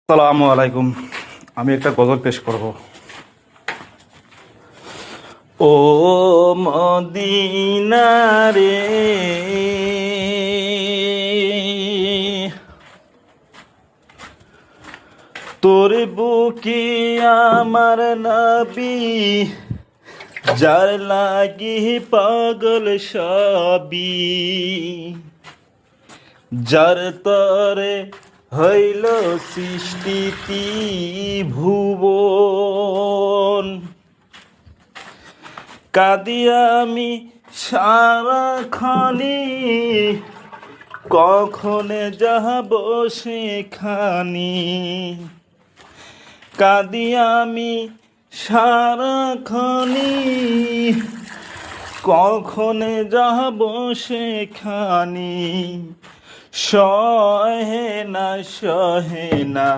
আসসালামু আলাইকুম। আমি একটা গজল পেশ করব। ও মদিনা রে, তোর বুকে আমার নবী, যার লাগি পাগল সবই, যার তরে হইল সৃষ্টি ভুবন। কাঁদি আমি সারাখানি, কখনে যাব সেখানি। কাঁদি আমি সারাখানি, কখনে যাব সেখানি। সহে না সহে না